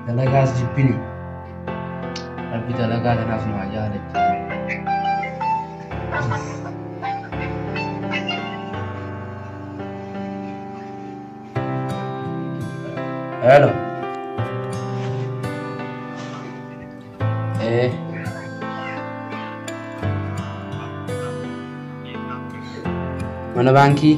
dalagas jibbini rabbi dalagaa kanaaf nu jaalatu hello mana banki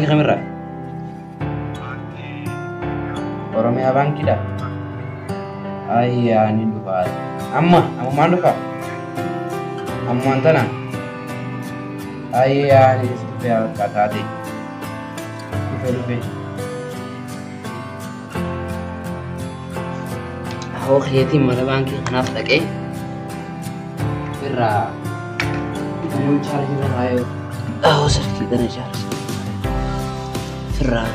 kamera Oromia banki dah ayah ni lupa amma mana lupa amma antara ayah ni supaya kata deh lupa aku kelihati mana banki kenapa tak Berah kamu cari mana ayo sedikit dan cari Berah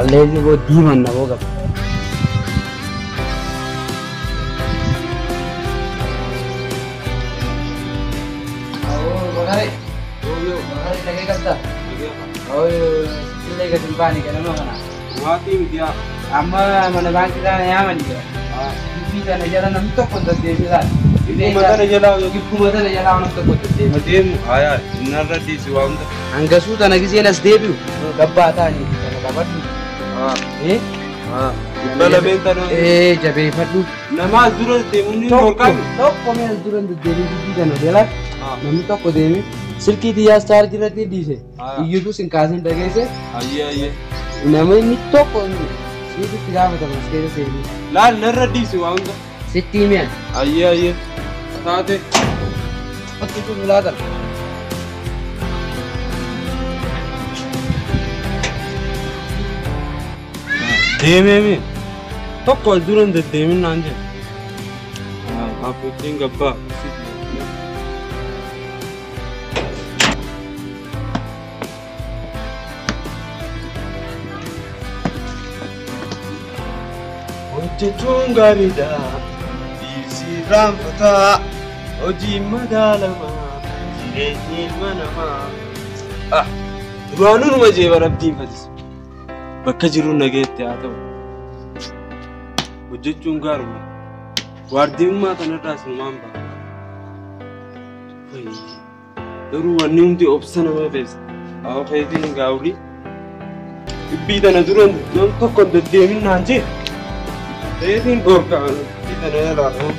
lalle वो दीवान ना होगा बघारे लगे करता लेगा तुम पानी के ना ना वाती दिया अम्मा मन बाकी दा या मन दिया बीजा ने जरा नम तो कोन दे दिया मदन जलाओ योगी मदन जलाओ नम तो कोन दे मदेम आया नर दी सुवाम अंगसु तना किसी ने देबी डब्बा था नहीं Bala bentana jabe fadu namaz duran temuni norkan to komen duran de deri di dana dela nami to ko demi silki diya star dirati di se iyu tu sin kasin dage se aye namai ni to ko ni si tira mata maskere se la narra di se wanga sitti me aye saate patti ko milada Demi, toko duran de demi nanje. Aku tinggal apa? Oji tungarida, isi ramfata, oji madalama, jireni manama. Ruanu rumah je barabdi fadis. Bakka jiru nageetti haa ta'u hojjechuun gaaruma waardiyummaa kanarraa sinumaan ba'a garuu wanni hundi obsa nama beessa haa feetiin gaawrii dhibbii tana dura nam tokko hin deddeemin naan jee feetiin dhorkaa dhibbii tana jalaa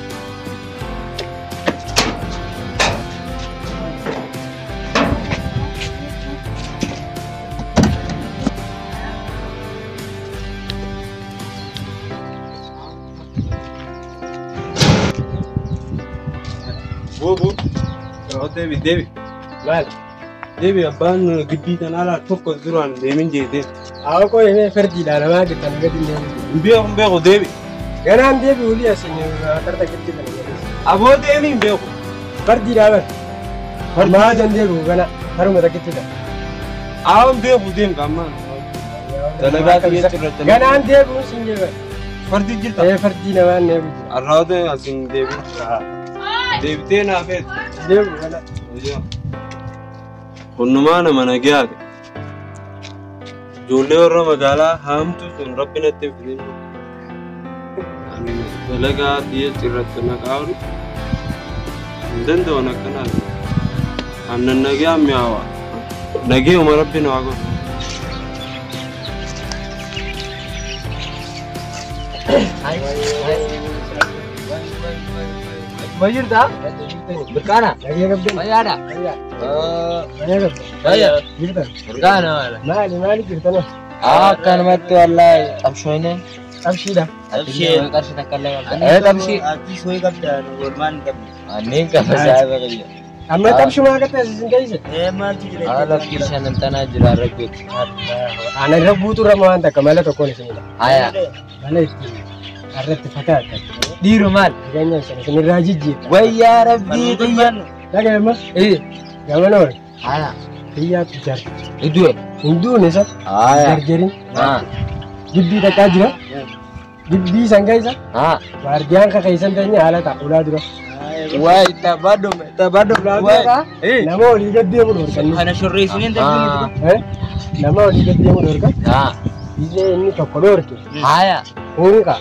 Devi. Well, Devi abban giddi tanala tokko duran demin jete. Aw ko ene ferdi la nama gitan gadi ne. Mbiyo Devi. Ganan Devi uli asin tarta giddi ne. Abo Devi mbiyo. Ferdi la ba. Ma jan Devi gana haru mata giddi da. Aw mbiyo Devi gamma. Dalaga ta yetra. Ganan Devi sinje ba. Ferdi jilta. Ferdi na ba ne. Arrode asin Devi. Devi te na fet. Devi gana. Kunnumana mana gyaad jolle warra magala hamtu sun rabbina tefdin ani dalaga diye tirrat naqaru ndando nakana anna nagya miawa nage umar rabbina wago Majir dah? Berkana? Lagi ada? Berkana? Mali kita na. Kan matu Allah. Abshoy ne? Abshi dah. Abshi. Karshi tak kalah. Abshi. Abshi soy kapda. Gorman kapda. Aning kapda saya bagi. Amma abshi mana kata sendiri se? Mati. Allah kisah nanti na jual ragu. Anak ragu tu ramai tak kamala tak kau ni semua. Ayah. Mana itu? Arret fatah. Di rumah, jangan sini rajin. Wah ya Rabbi, jangan. Lagi mas? Jangan orang. Ayah. Iya tujar. Itu. Indonesia. Jarjarin. Gibbi takka jira. Gibbi sangga isa. Wardiyan ka kaisan tanya ala takula dura. Wai tabadum. Wai. Nama oli gadde mu dorkan. Kana shurri sunin tadi. Nama oli gadde mu dorkan. Ije inni tokko dorke. Haya. Unka.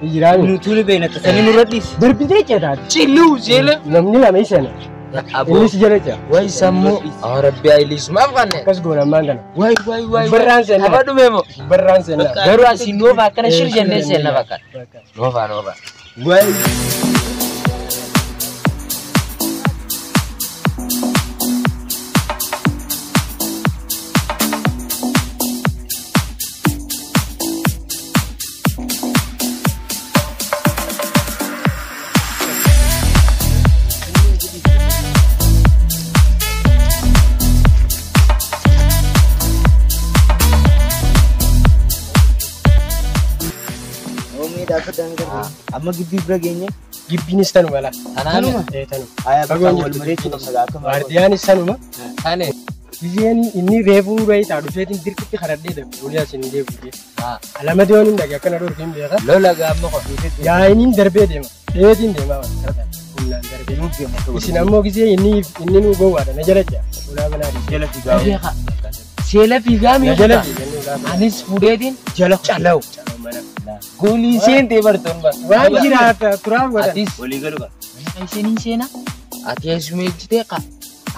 Ijirani. Nutuli bena tasani nuradis. Berbeda ceda. Cilu jele. Namni la meisana. Ini sejala ceda. Wai sammu. Rabbi ailis maaf kan. Kas gona mangana. Wai. Berran sena. Abadu memo. Berran sena. Baru asin nova kana shir jende sena bakan. Nova. Wai. Amma gibbi bira geenye Gibbinis tanuma la. Tanuma. Tanuma. Aya bakka wal mareetti qabsagaa akka Wardiyaanis tanuma. Tane. Biyeen inni reefuu rayita dhufeetiin dirqitti karadhee darbe waliyaa isin deebi'ee. Alama deemuun hin dhage akkana dhorkiin beeka. Lola gaamma qofa. Yaa'iniin darbee deema. Dheetiin deemaa waan humnaan darbee. Isin ammoo gisee inni nu gowwaadha na jala jira. Ulaa banaa jala fiigaa. Seela fiigaa mi'a. Jala fiigaa. Anis fuudheetiin jala calawu. Goli sente barton ba. Waan jiraata turaa godhan. Atis walii galu ba. Mana seena. Ati asuma ejjitee qa.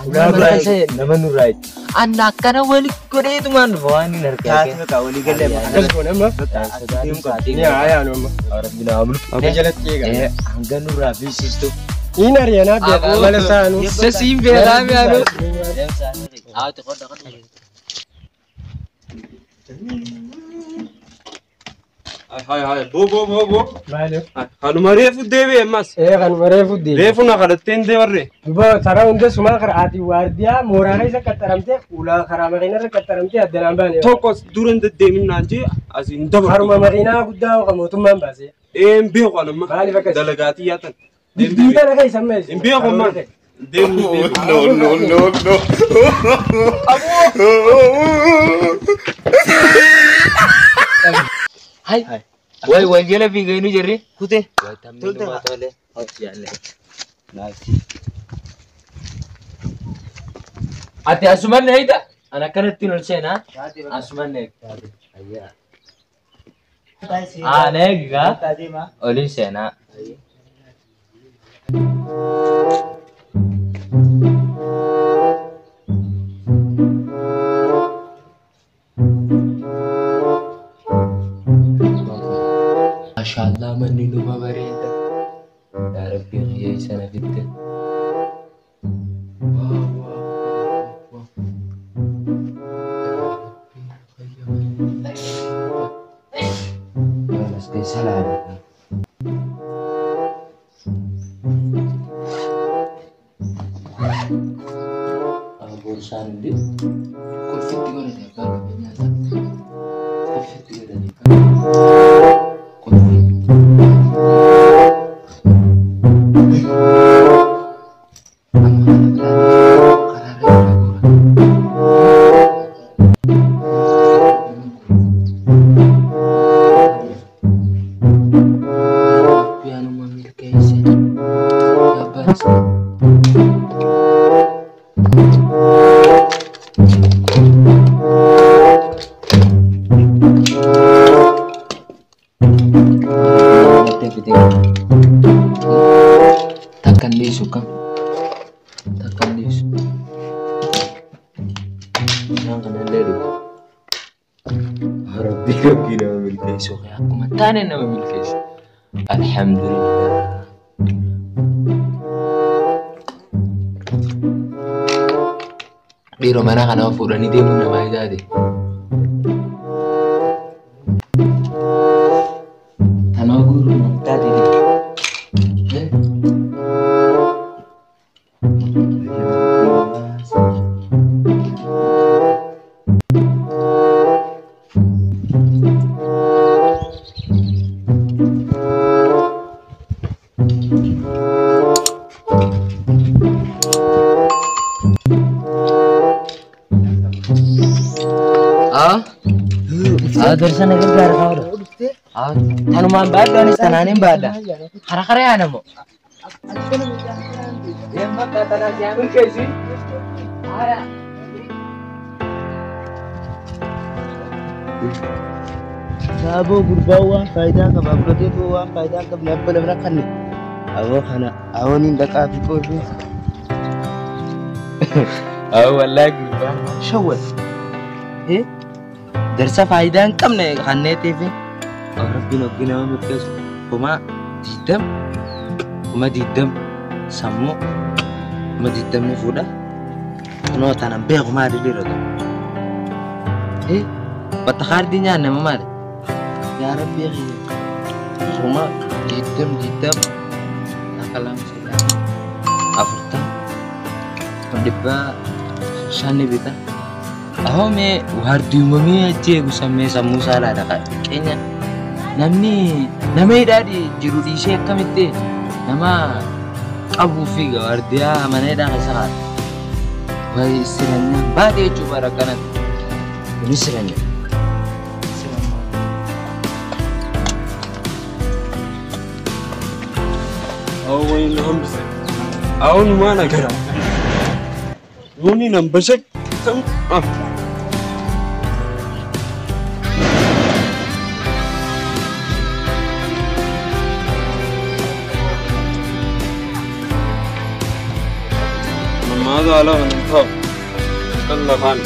Ulaa banaa nama nurraa. Anna akkana wali godheetumaan dhufa waan hin argaa. Taasisa qa walii galee. Akkas goone amma. Ni aayaa nu amma. Rabbina amlu. Amma jalatti eega. Hanga nurraa fiisistu. Ini Ariana beeku mala saanu. Sasiin beekaa mi'aanu. Haati qodda. Hai, bo. Maalo. Kanuma reefu deebi'e ammas. Kanuma reefu deebi'e. Reefu na kadhatteen deebarre. Duba karaa hunda sumaa karaa ati waardiyaa mooraana isa qaxxaramtee ulaa karaa makiinarra qaxxaramtee addanaan baane. Tokko dura hin deddeemin naan jee asiin dabalu. Haruma makiinaa guddaa kan mootummaan baase. Hin beeku anamma. Maaliif akkas? Dalagaatii yaatan. Dibbii kana keessa ammas. Hin beeku ammaa. No. Hai. Wai jala fiigaa inu jirri. Kute. Tole. Ati asuman neeyda. Ana kanatti ol seenaa. Asuman neey. Neegaa. Olin seenaa. Mashallah manni numa bareeda. Ya Rabbi khiyya sana fitte. Mas ke salah. Bosan di. Kau fitti mana dia kan ternyata. Kau fitti mana dia kan. Takkan disu kan? Takkan disu. Jangan kena ledu. Harap dia kira memiliki isu. Aku matane nama memiliki isu. Alhamdulillah. Di rumah kan aku udah nih dia mau nama jadi. Tanah guru tadi nih. Darsan agar gara kau. Hanuman bada nih tananin bada. Hara ya namo. Emma kata nasi aku kesi. Hara. Sabo berbawa faedah ke bapak itu bawa faedah ke berapa lebar kan? Awak ni dah kafi kau ni. Awak lagi berbawa. Shawat. Darsa faedah kam nih kan TV. Orang bina mereka cuma didam, samu, didam ni fuda. Ano tanam be cuma ada di roda. Patahar dinya nama mana? Ya Rabbi, cuma didam, nakalang sila. After pendepa sana beta. Aku me wardiya mami aja aku sama samusala ada kayaknya. Namni dari jiru di sini kami tu nama Abu Figa wardiya mana dah kesahat. Baik istilahnya, baik coba rakanan ini istilahnya. Awak ini hamsa. Awak mana kerana? Ini nampak sek. ماذا على من انتهى تكلم عنه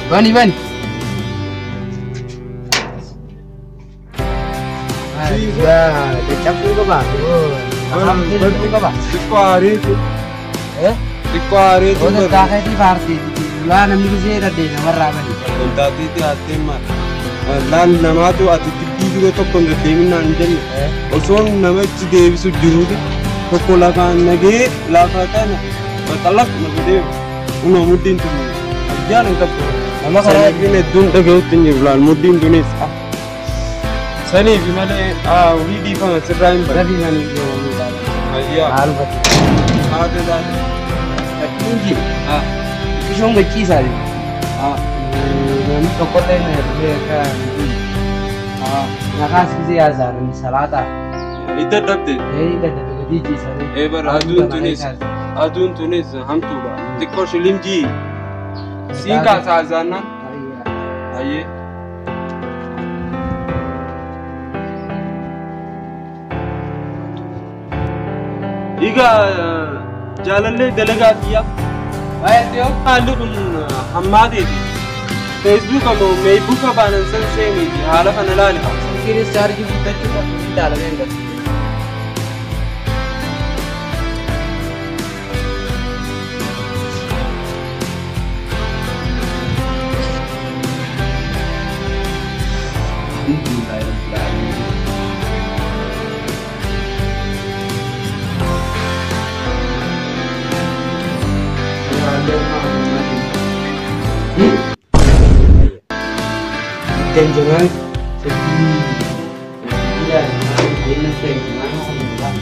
Bani. Dah, campur ke bah? Campur ke bah? Dikuari tu. Dikuari tu. Oh, dah kahit di party. Bulan nampak je dah deh, nama ramai. Tadi tu hati mah. Lan nama tu hati tipi juga tu pun demin anjing. Osong nama tu dewi sujuru tu. Sekolah kan lagi lakatan. Betalak nama dewi. Uno mudin tu. Jangan tak. Nama saya ini dun tergau tinggi bulan mudin tu ni. Sani gimana? Widi faham sekarang Tapi mana itu? Iya. Halu pati. Ada dah. Tinggi. Kisah kecil saja. Nanti toko lain mereka. Nakas kisi azar ni salata. Itu dapat. Itu dapat biji saja. Bar adun Tunis ham tu ba. Tikor Shilim ji. Singkat saja na. Aye. Iga jalan le delega dia. Ayat dia. Alu hamadi. Facebook kamu, Facebook apa nanti saya ni. Hala kan lah ni. Kiri charge kita juga tidak ada yang jangan sedih. Iya, ini jangan orang.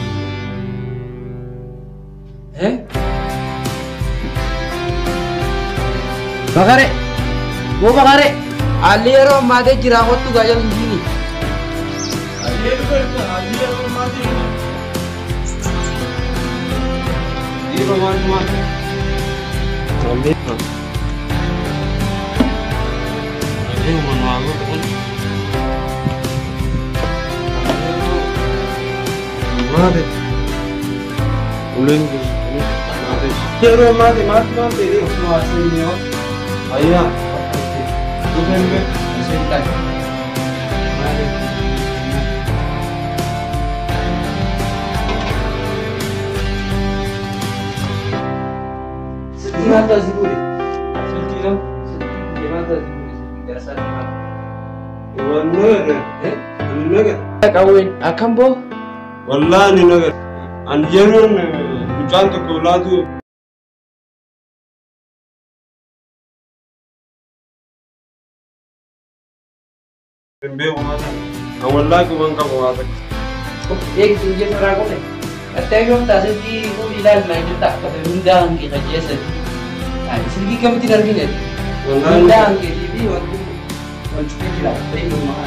Bakare, wo bakare. Aliyaro made jirawat tu gajal ini. Aliyaro made. Ini bagaimana? Boleh. Ini mana aku kan? Made. Ulen ni. Made. Jero made ini masih ni oh. Ayah. Bukan ke? Masih tak. Made. Gimana sih bu? Sedih gimana sih bu? Biasa. Warna, warna. Kawin akan bo. Wallahi ni nagar. An yeron mucaan tokko laatu. Beeku maata. An wallahi kuban qabu waata. Ek tuje sara ko ne. Atayong tasiti ko ilal na kita kada undang ki kajesa. Ay silgi kam tinar ginet. Undang ki di waktu. Wanchuki la tayo mga